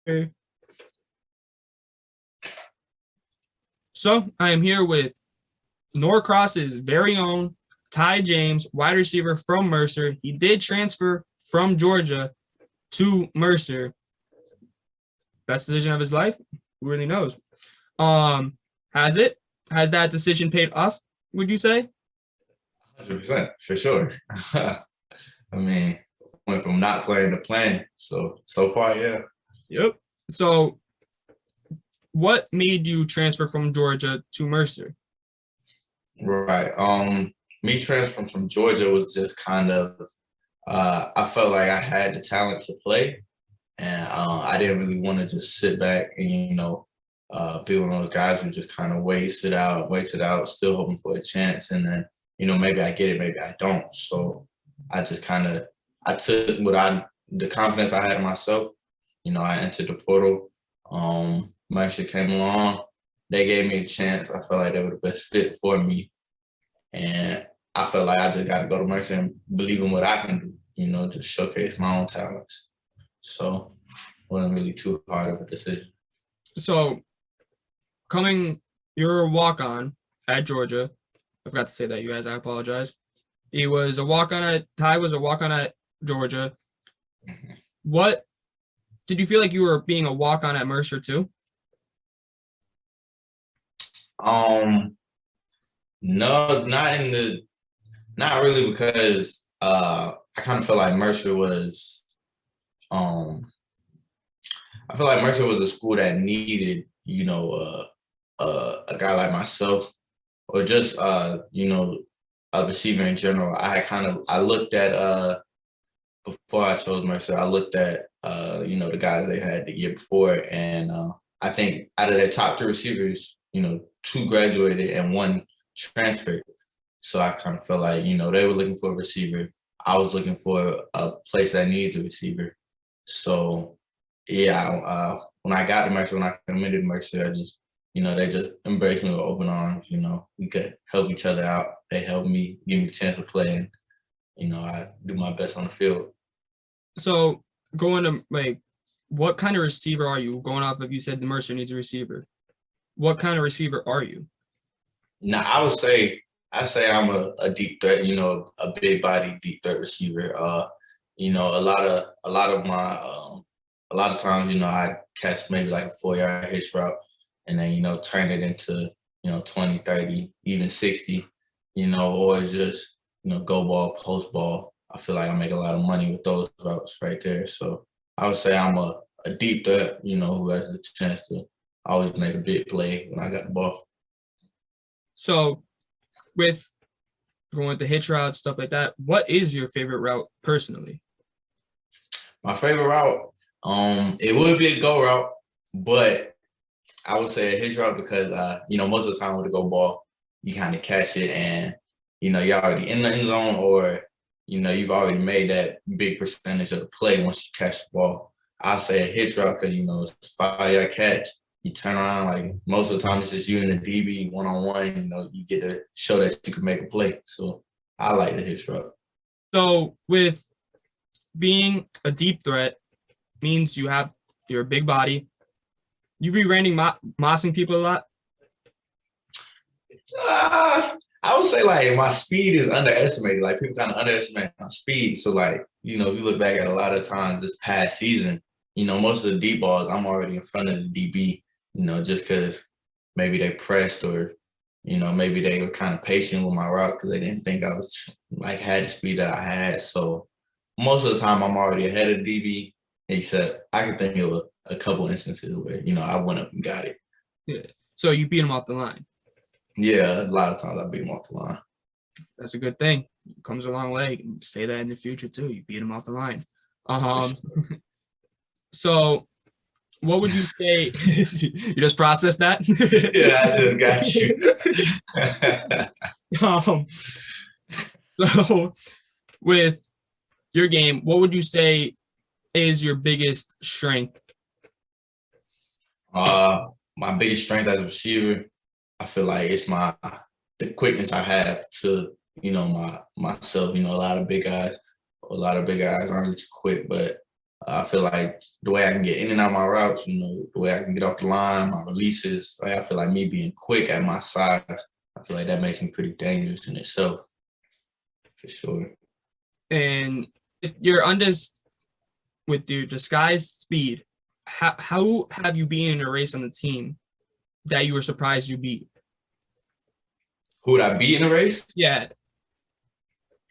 Okay. So I am here with Norcross's very own Ty James, wide receiver from Mercer. He did transfer from Georgia to Mercer. Best decision of his life? Who really knows? Has it? Has that decision paid off, would you say? 100% for sure. I mean, went from not playing to playing. So far, yeah. Yep. So what made you transfer from Georgia to Mercer? Right. Me transferring from Georgia was just kind of I felt like I had the talent to play, and I didn't really want to just sit back and be one of those guys who just kind of waits it out, still hoping for a chance, and then maybe I get it, maybe I don't. So I just I took the confidence I had in myself. I entered the portal. Mercer came along. They gave me a chance. I felt like they were the best fit for me. And I felt like I just got to go to Mercer and believe in what I can do, just showcase my own talents. So it wasn't really too hard of a decision. So you're a walk-on at Georgia. I forgot to say that, you guys. I apologize. Ty was a walk-on at Georgia. Mhm. What did you feel like you were being a walk-on at Mercer too? No, not really, because I kind of feel like Mercer was I feel like Mercer was a school that needed, a guy like myself, or just a receiver in general. I looked at before I chose Mercer, I looked at the guys they had the year before, and I think out of their top three receivers, two graduated and one transferred. So I kind of felt like they were looking for a receiver. I was looking for a place that needs a receiver. So yeah, when I got to Mercer, when I committed to Mercer, I just they just embraced me with open arms. We could help each other out. They helped me, give me a chance to play, and I do my best on the field. So going to what kind of receiver are you? Going off of, you said the Mercer needs a receiver. What kind of receiver are you? Now I say I'm a deep threat, a big body deep threat receiver. A lot of times, I catch maybe like a 4-yard hitch route, and then, turn it into, 20, 30, even 60, or just, go ball, post ball. I feel like I make a lot of money with those routes right there. So I would say I'm a deep threat, who has the chance to always make a big play when I got the ball. So with going with the hitch route, stuff like that, what is your favorite route personally? My favorite route, it would be a go route, but I would say a hitch route because most of the time with a go ball, you kind of catch it and you're already in the end zone, or you've already made that big percentage of the play once you catch the ball. I say a hitch route because it's a 5-yard catch. You turn around, like most of the time it's just you and the DB one-on-one. You get to show that you can make a play. So I like the hitch route. So with being a deep threat means you're a big body. You be mossing people a lot? I would say like my speed is underestimated. Like people kind of underestimate my speed. So like, if you look back at a lot of times this past season, most of the deep balls, I'm already in front of the DB, just because maybe they pressed, or, maybe they were kind of patient with my route because they didn't think I was had the speed that I had. So most of the time I'm already ahead of the DB, except I can think of a couple instances where, I went up and got it. Yeah. So you beat them off the line. Yeah, a lot of times I beat them off the line. That's a good thing. It comes a long way. Say that in the future too. You beat them off the line. So what would you say? You just processed that? Yeah, I just got you. So with your game, what would you say is your biggest strength? My biggest strength as a receiver, I feel like it's the quickness I have to, myself. A lot of big guys aren't really quick, but I feel like the way I can get in and out of my routes, the way I can get off the line, my releases, like I feel like me being quick at my size, I feel like that makes me pretty dangerous in itself, for sure. And if you're with your disguised speed, how have you been in a race on the team that you were surprised you beat? Who would I beat in a race? Yeah.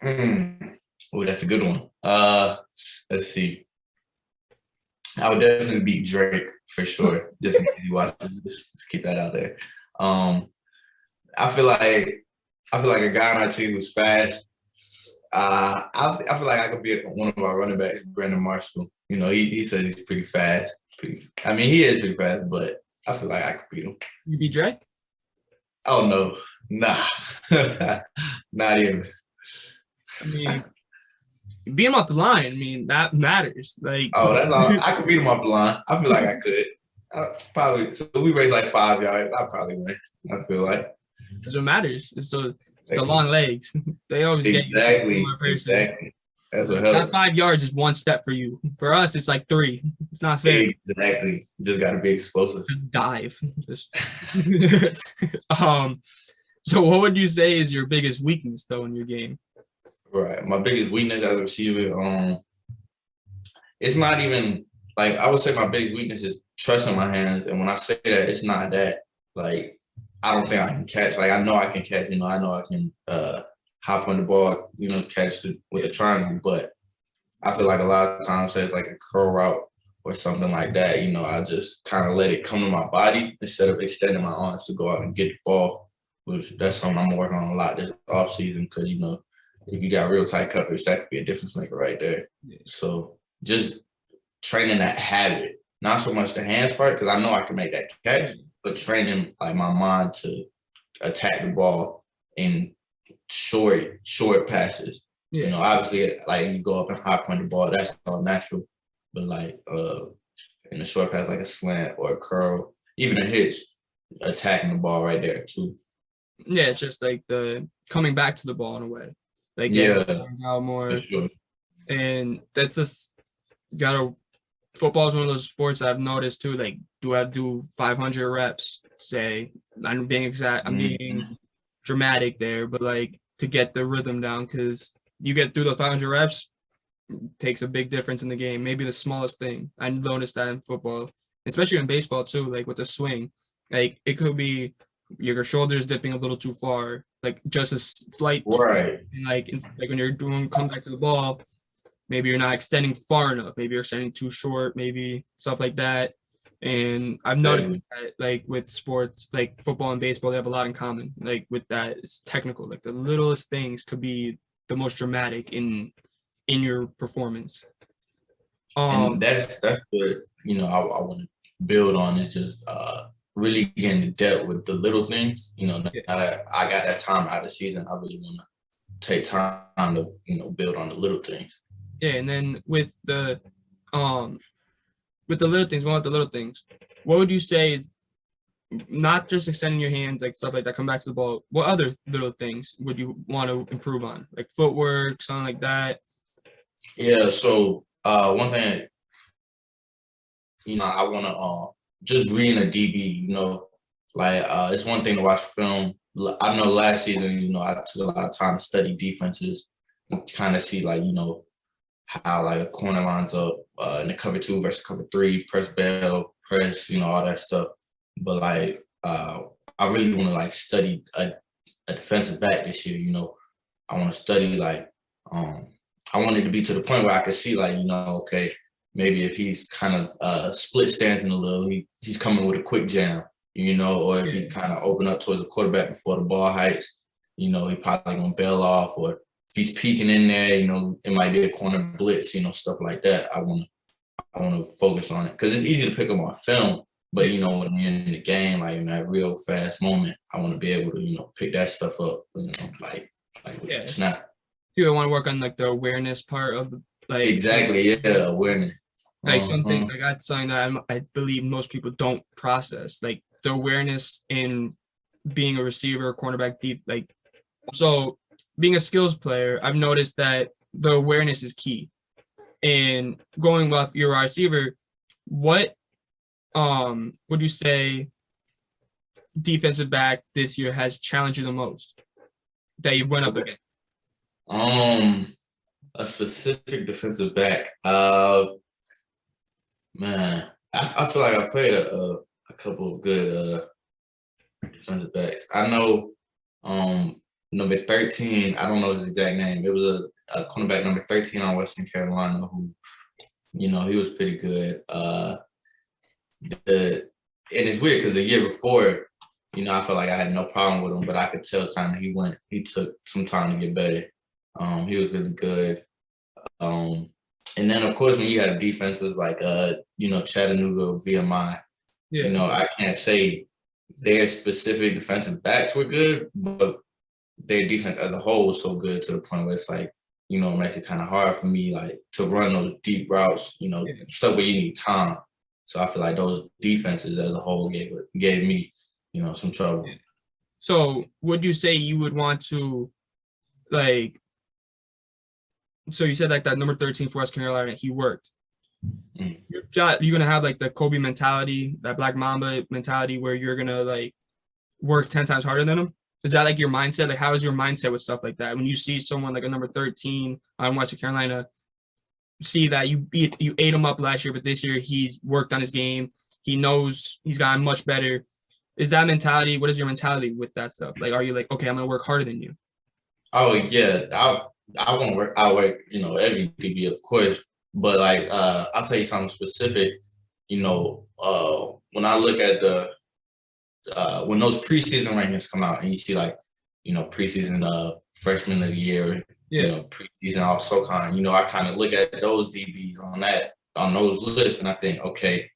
Oh, that's a good one. Let's see. I would definitely beat Drake for sure. Just in case you watch this, let's keep that out there. I feel like a guy on our team who's fast. I feel like I could be one of our running backs, Brandon Marshall. He says he's pretty fast. He is pretty fast, but I feel like I could beat him. You beat Drake? Oh no, nah, not even. Beat him off the line. That matters. Like, oh, that's all. I could beat him off the line. I feel like I could. Probably. So we race like 5 yards. I probably win. I feel like that's what matters. It's the long legs. They always exactly. That's what helps. That 5 yards is one step for you. For us, it's like 3. It's not fair. Exactly. Just got to be explosive. Just dive. So what would you say is your biggest weakness though in your game? Right. My biggest weakness as a receiver, it's not even like I would say my biggest weakness is trusting my hands. And when I say that, it's not that like I don't think I can catch. Like I know I can catch. I know I can hop on the ball. Catch with a triangle. But I feel like a lot of times, say it's like a curl route or something like that. I just kind of let it come to my body instead of extending my arms to go out and get the ball. Which that's something I'm working on a lot this off season because if you got real tight coverage, that could be a difference maker right there. Yeah. So just training that habit, not so much the hands part, because I know I can make that catch, but training like my mind to attack the ball in short passes. Yeah. Obviously, like you go up and hop on the ball, that's all natural. But like in a short pass, like a slant or a curl, even a hitch, attacking the ball right there too. Yeah, it's just like the coming back to the ball in a way. Like out more. Sure. And that's just football is one of those sports I've noticed too. Like, do I do 500 reps? Say, I'm being exact. I'm being dramatic there, but like to get the rhythm down, because you get through the 500 reps, takes a big difference in the game. Maybe the smallest thing. I noticed that in football, especially in baseball too. Like with the swing, like it could be your shoulders dipping a little too far, like just a slight right. And like when you're doing come back to the ball, maybe you're not extending far enough, maybe you're extending too short, maybe stuff like that. And I've noticed that like with sports like football and baseball, they have a lot in common. Like with that, it's technical. Like the littlest things could be the most dramatic in your performance. And that's what I want to build on is just really getting in depth with the little things. I got that time out of the season. I really want to take time to build on the little things. Yeah, and then with the little things, one of the little things, what would you say is not just extending your hands, like stuff like that, come back to the ball? What other little things would you want to improve on, like footwork, something like that? Yeah. So one thing, I want to just reading a DB, it's one thing to watch film. I know last season, I took a lot of time to study defenses and kind of see how like a corner lines up in the cover 2 versus cover 3, press bail, press, all that stuff. But like I really want to like study a defensive back this year. I want to study like I want it to be to the point where I could see like okay, maybe if he's kind of split stancing a little, he's coming with a quick jam, or if he kind of open up towards the quarterback before the ball hikes, he probably gonna bail off, or if he's peeking in there, it might be a corner blitz, stuff like that. I want to focus on it because it's easy to pick up on film, but when you're in the game, like in that real fast moment, I want to be able to pick that stuff up, like with snap. You want to work on like the awareness part of like exactly, awareness. Like something like that's something that I believe most people don't process, like the awareness in being a receiver, cornerback, deep. Like, so being a skills player, I've noticed that the awareness is key. And going with your wide receiver, what would you say defensive back this year has challenged you the most that you've went up against? A specific defensive back. Man, I feel like I played a couple of good defensive backs. I know number 13, I don't know his exact name. It was a cornerback number 13 on Western Carolina who, he was pretty good. And it's weird because the year before, I felt like I had no problem with him, but I could tell kind of he took some time to get better. He was really good. And then of course when you have defenses like Chattanooga, VMI, I can't say their specific defensive backs were good, but their defense as a whole was so good to the point where it's like, it makes it kind of hard for me like to run those deep routes, stuff where you need time. So I feel like those defenses as a whole gave me, some trouble. So would you say you would want to so you said like that number 13 for West Carolina, he worked. You're gonna have like the Kobe mentality, that Black Mamba mentality where you're gonna like work 10 times harder than him? Is that like your mindset? Like how is your mindset with stuff like that? When you see someone like a number 13 on Western Carolina, see that you ate him up last year, but this year he's worked on his game. He knows he's gotten much better. Is that mentality? What is your mentality with that stuff? Like, are you like, okay, I'm gonna work harder than you? Oh yeah, I want to work. I work, every DB of course, but like I'll tell you something specific. When I look at when those preseason rankings come out and you see like, preseason freshman of the year, preseason all SoCon, I kind of look at those DBs on those lists and I think, okay,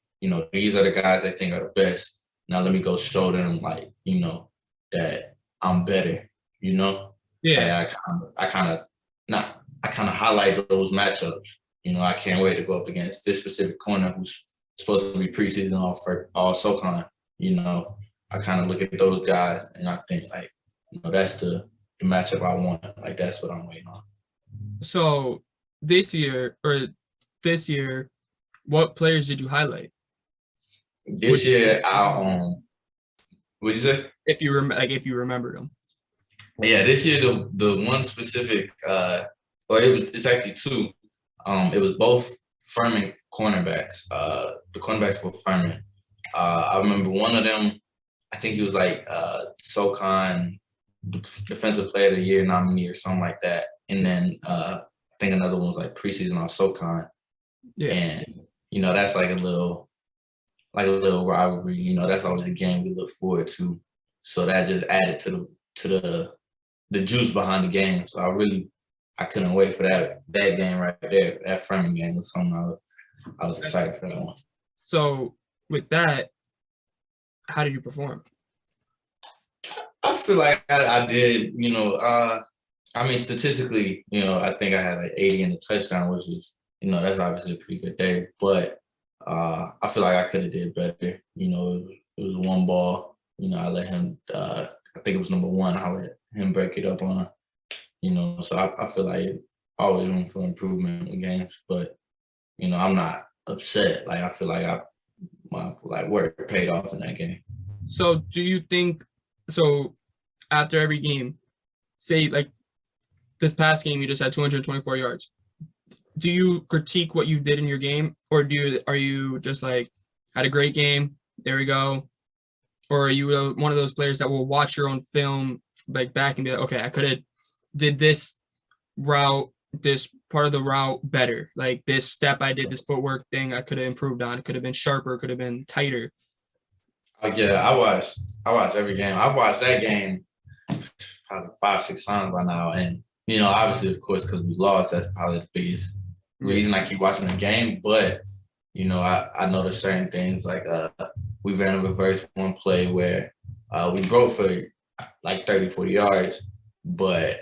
these are the guys I think are the best. Now let me go show them like, that I'm better, Yeah. I kind of highlight those matchups. I can't wait to go up against this specific corner who's supposed to be preseason all SoCon. I kind of look at those guys and I think like, that's the matchup I want. Like that's what I'm waiting on. So this year, what players did you highlight? This year, what'd you say? If you remember them. Yeah, this year the one specific, it's actually two. It was both Furman cornerbacks. The cornerbacks for Furman. I remember one of them. I think he was like SoCon Defensive Player of the Year nominee or something like that. And then I think another one was like preseason on SoCon. Yeah. And that's like a little rivalry. That's always a game we look forward to. So that just added to the juice behind the game. So I couldn't wait for that game right there. That Furman game was something I was excited for that one. So with that, how did you perform? I feel like I did, statistically, I think I had like 80 in the touchdown, which is, that's obviously a pretty good day. But I feel like I could have did better. It was one ball. I let him, I think it was number 1. I let him break it up on, so I feel like always room for improvement in games. But, I'm not upset. Like I feel like my work paid off in that game. So do you think, after every game, say like this past game, you just had 224 yards. Do you critique what you did in your game, or are you just like, had a great game, there we go? Or are you one of those players that will watch your own film like back and be like, okay, I could have did this route, this part of the route better. Like this step I did, this footwork thing I could have improved on. It could have been sharper, could have been tighter. Yeah, I watch every game. I've watched that game probably 5-6 times by now. And, obviously, of course, because we lost, that's probably the biggest reason I keep watching the game. But, I noticed certain things like we ran a reverse one play where we broke for like 30, 40 yards. But,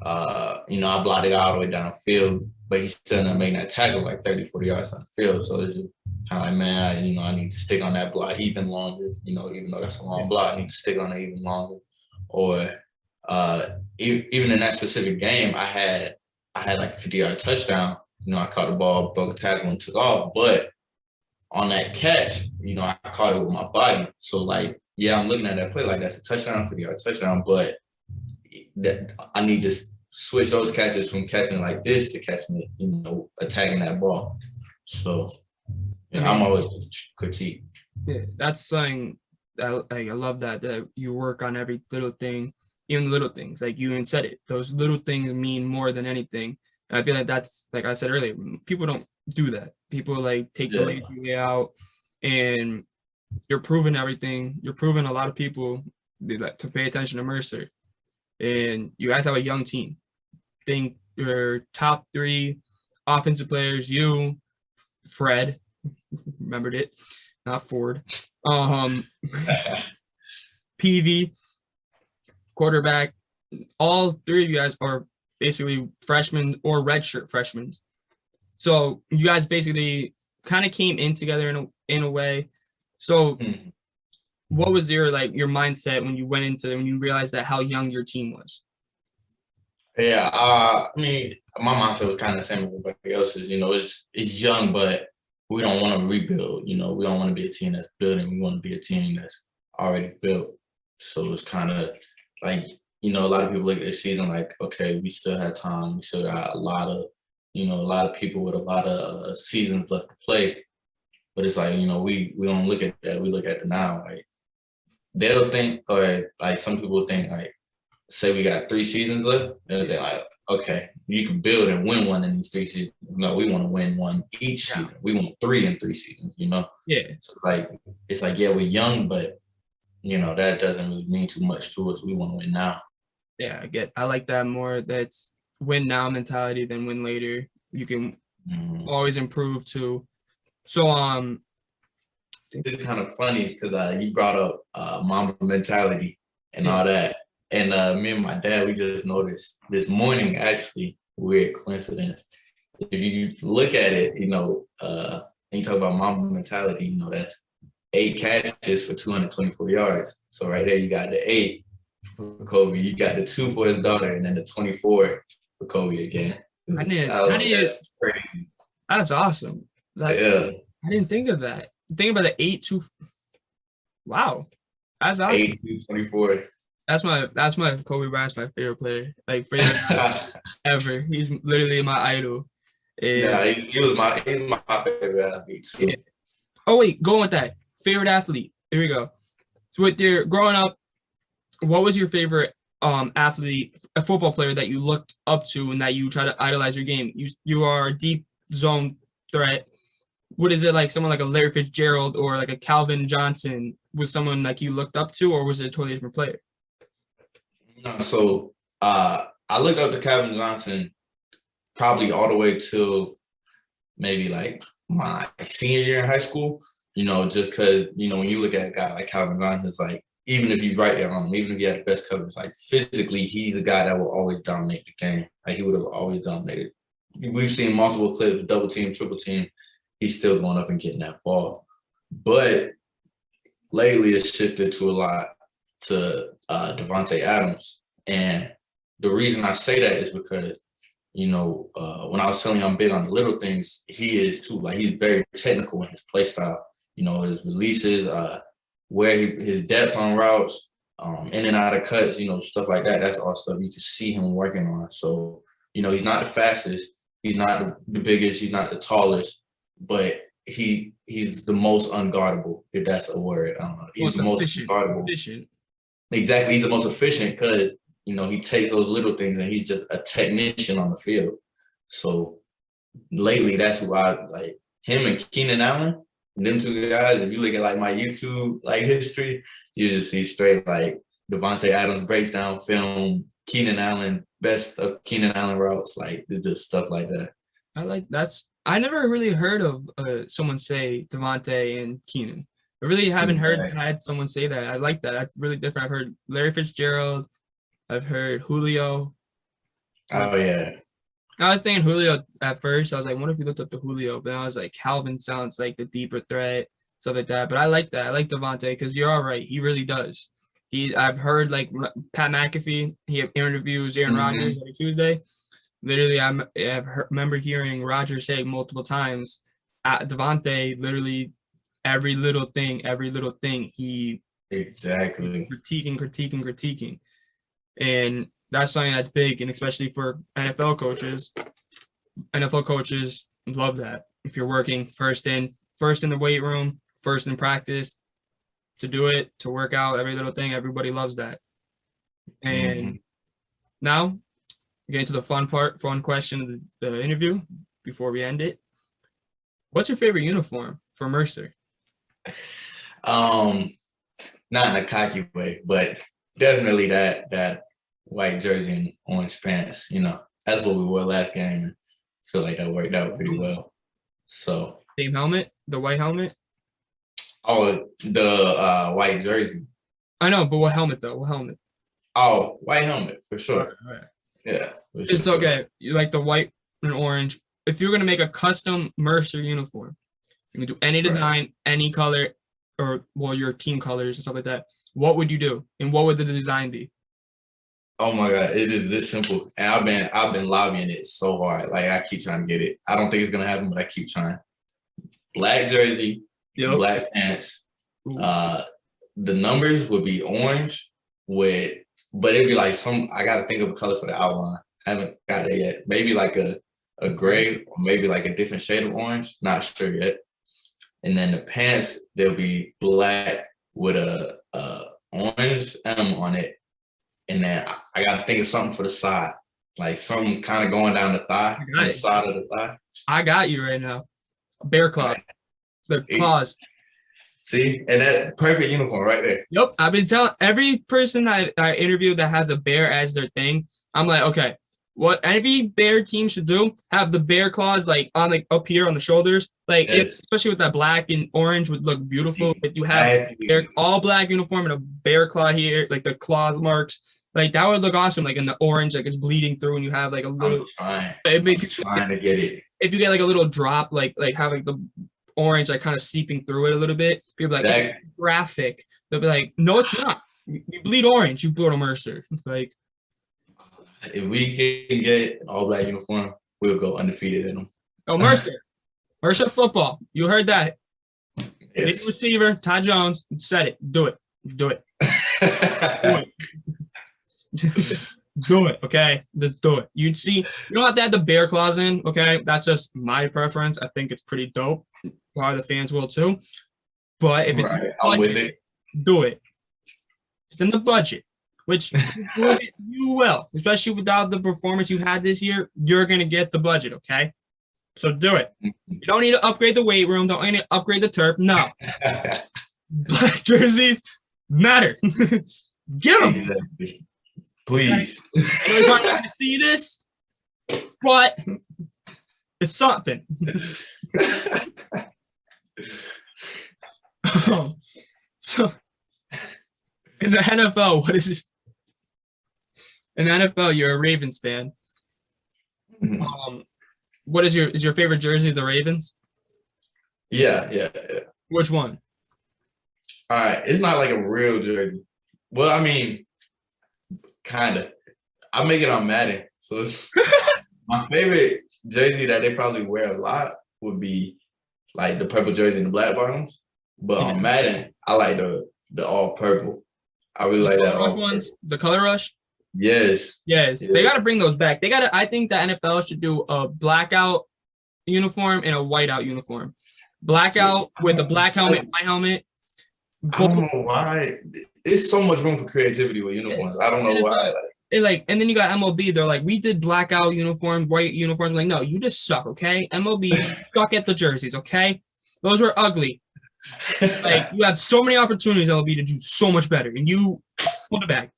I blocked it all the way down the field. But he still ended up making that tackle like 30, 40 yards on the field. So it's just kind of like, man, I need to stick on that block even longer. Even though that's a long block, I need to stick on it even longer. Or even in that specific game, I had like a 50-yard touchdown, I caught the ball, broke a tackle, and took off. But on that catch, I caught it with my body. So like, yeah, I'm looking at that play like that's a touchdown, 50-yard touchdown, but that I need to switch those catches from catching it like this to catching it, attacking that ball. So I'm always critique. Yeah, that's something that I love that you work on every little thing, even the little things. Like you even said it, those little things mean more than anything. And I feel like that's, like I said earlier, people don't do that. People like take the lazy way out, and you're proving everything. You're proving a lot of people to pay attention to Mercer. And you guys have a young team. I think your top 3 offensive players, you, Fred, remembered it, not Ford, PV, quarterback, all 3 of you guys are basically freshmen or redshirt freshmen. So you guys basically kind of came in together in a way. So what was your mindset when you went into when you realized that how young your team was? Yeah, I mean, my mindset was kind of the same as everybody else's. It's young, but we don't want to rebuild. We don't want to be a team that's building. We want to be a team that's already built. So it's kind of like, a lot of people look at this season like, okay, we still have time. We still got a lot of people with a lot of seasons left to play. But it's like, we don't look at that. We look at it now. Like they'll think, or like some people think, like, say we got 3 seasons left, and they're like, okay, you can build and win one in these 3 seasons. No, we want to win one each season. We want 3 in 3 seasons, Yeah. So it's like, yeah, we're young, but that doesn't really mean too much to us. We want to win now. Yeah, I like that more. That's win now mentality than win later. You can always improve too. So it's kind of funny because you brought up Mamba mentality and all that. And me and my dad, we just noticed this morning, actually, weird coincidence. If you look at it, and you talk about Mamba mentality, that's 8 catches for 224 yards. So right there, you got the 8 for Kobe, you got the 2 for his daughter, and then the 24 for Kobe again. That's crazy. That's awesome. I didn't think of that. Think about the 8-2. Wow, that's awesome. 8-24. That's my Kobe Bryant's my favorite player, like favorite ever. He's literally my idol. And, he's my favorite athlete too. Yeah. Oh wait, going with that favorite athlete. Here we go. So with your growing up, what was your favorite athlete, a football player that you looked up to and that you try to idolize your game? You are a deep zone threat. What is it like? Someone like a Larry Fitzgerald or like a Calvin Johnson? Was someone like you looked up to, or was it a totally different player? No, so I looked up to Calvin Johnson probably all the way till maybe like my senior year in high school, just because, when you look at a guy like Calvin Johnson, it's like, even if you right there on him, even if you had the best coverage, like physically, he's a guy that will always dominate the game. Like he would have always dominated. We've seen multiple clips, double team, triple team. He's still going up and getting that ball. But lately it's shifted to a lot to Davante Adams. And the reason I say that is because, when I was telling you I'm big on the little things, he is too. Like he's very technical in his play style. His releases, his depth on routes, in and out of cuts, stuff like that. That's all stuff you can see him working on. So, he's not the fastest, he's not the biggest, he's not the tallest, but he's the most unguardable, if that's a word. I don't know. He's the most unguardable. Efficient. Exactly. He's the most efficient because, he takes those little things and he's just a technician on the field. So lately, that's why like him and Keenan Allen, them 2 guys, if you look at like my YouTube like history, you just see straight like Davante Adams breaks down film, Keenan Allen, best of Keenan Allen routes, like it's just stuff like that. I never really heard of someone say Davante and Keenan. I really haven't had someone say that. I like that. That's really different. I've heard Larry Fitzgerald. I've heard Julio. Oh yeah. I was thinking Julio at first. I was like, what if you looked up to Julio? But I was like, Calvin sounds like the deeper threat, stuff like that. But I like that. I like Davante because you're all right. He really does. I've heard like Pat McAfee. He interviews Aaron Rodgers every Tuesday. Literally, remember hearing Roger say multiple times, Devontae, literally every little thing, he Exactly. critiquing. And that's something that's big, and especially for NFL coaches. NFL coaches love that. If you're working first in the weight room, first in practice, to do it, to work out every little thing, everybody loves that. And now, getting to the fun question of the interview before we end it. What's your favorite uniform for Mercer? Not in a cocky way, but definitely that white jersey and orange pants. You know, that's what we wore last game. And I feel like that worked out pretty well. So same helmet, the white helmet. Oh, the white jersey. I know, but what helmet though? What helmet? Oh, white helmet for sure. Right. Yeah, it's sure. Okay. You like the white and orange. If you're gonna make a custom Mercer uniform, you can do any design, any color, or your team colors and stuff like that. What would you do, and what would the design be? Oh my God, it is this simple, and I've been lobbying it so hard. Like I keep trying to get it. I don't think it's gonna happen, but I keep trying. Black jersey, black pants. The numbers would be orange but it'd be like I gotta think of a color for the outline. I haven't got it yet. Maybe like a gray, or maybe like a different shade of orange. Not sure yet. And then the pants, they'll be black with a orange M on it. And then I gotta think of something for the side, like something kind of going down the thigh, on the side of the thigh. I got you right now. A bear claw. The claws. See, and that perfect uniform right there. Yep, I've been telling every person I interview that has a bear as their thing. I'm like, okay, what every bear team should do, have the bear claws like on up here on the shoulders, like especially with that black and orange would look beautiful. If you have all black uniform and a bear claw here, like the claw marks, like that would look awesome. Like in the orange, like it's bleeding through, and you have like a little. I'm trying to get it. If you get like a little drop, like having the orange like kind of seeping through it a little bit, people are like it's graphic. They'll be like, no, it's not. You bleed orange. You bleed a Mercer. It's like. If we can get all black uniform, we'll go undefeated in them. Oh, Mercer football. You heard that. Yes. Big receiver, Ty Jones said it. Do it. Do it. Do it. Okay. Just do it. You'd see, you don't have to have the bear claws in. Okay. That's just my preference. I think it's pretty dope. Probably the fans will too. But if I'm with it. Do it. It's in the budget. Which you will, especially without the performance you had this year, you're going to get the budget, okay? So do it. You don't need to upgrade the weight room. Don't need to upgrade the turf. No. Black jerseys matter. Get them. Exactly. Please. I know you're not going to see this, but it's something. So, in the NFL, what is it? In the NFL, you're a Ravens fan. What is your favorite jersey? The Ravens? Yeah. Which one? All right, it's not like a real jersey. Well, I mean, kind of. I make it on Madden, so my favorite jersey that they probably wear a lot would be like the purple jersey and the black bottoms. But on Madden, I like the all purple. I really like that. Rush ones, the color rush. Yes. They got to bring those back. I think the NFL should do a blackout uniform and a whiteout uniform. Blackout with a black helmet, white helmet. I don't know why. There's so much room for creativity with uniforms. I don't know why. And then you got MLB. They're like, we did blackout uniforms, white uniforms. I'm like, no, you just suck, okay? MLB, suck at the jerseys, okay? Those were ugly. Like, you have so many opportunities, MLB, to do so much better, and you pulled it back.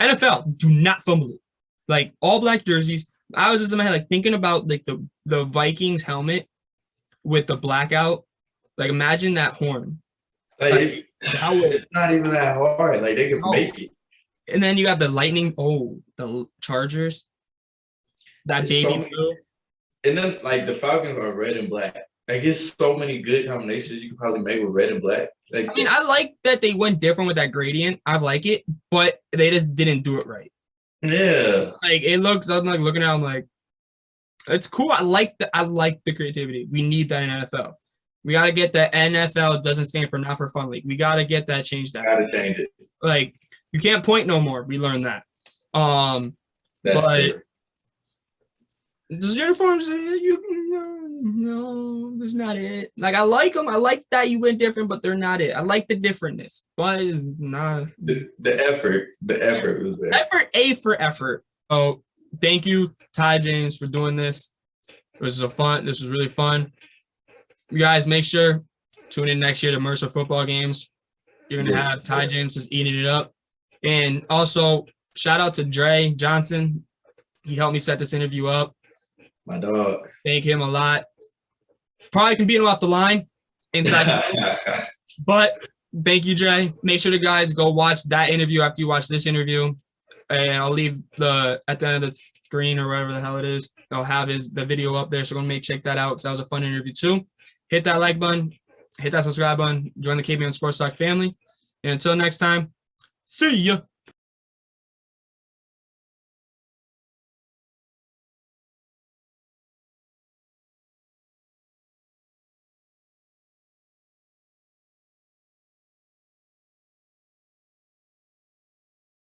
NFL, do not fumble it. Like, all black jerseys. I was just in my head, like, thinking about, like, the Vikings helmet with the blackout. Like, imagine that horn. Like, it's not even that hard. Like, they can make it. And then you got the Lightning. Oh, the Chargers. That it's baby blue. And then, like, the Falcons are red and black. Like, it's so many good combinations you could probably make with red and black. Like, I mean, I like that they went different with that gradient. I like it, but they just didn't do it right. Yeah. Like, it looks, I'm like looking at it, I'm like, It's cool. I like the creativity. We need that in NFL. We got to get that. NFL doesn't stand for not for fun league. We got to get that changed out. Gotta change it. Like, you can't point no more. We learned that. That's but true. does uniforms no, that's not it. Like, I like them. I like that you went different, but they're not it. I like the differentness, but it's not The effort was there. effort for effort. Oh, thank you, Ty James, for doing this. This was really fun. You guys make sure tune in next year to Mercer football games. You're gonna have Ty James just eating it up. And also shout out to Dre Johnson. He helped me set this interview up. My dog. Thank him a lot. Probably can beat him off the line inside. But thank you, Dre. Make sure the guys go watch that interview after you watch this interview. And I'll leave at the end of the screen or whatever the hell it is. I'll have the video up there. So go check that out because that was a fun interview too. Hit that like button, hit that subscribe button, join the KBM Sports Talk family. And until next time, see ya.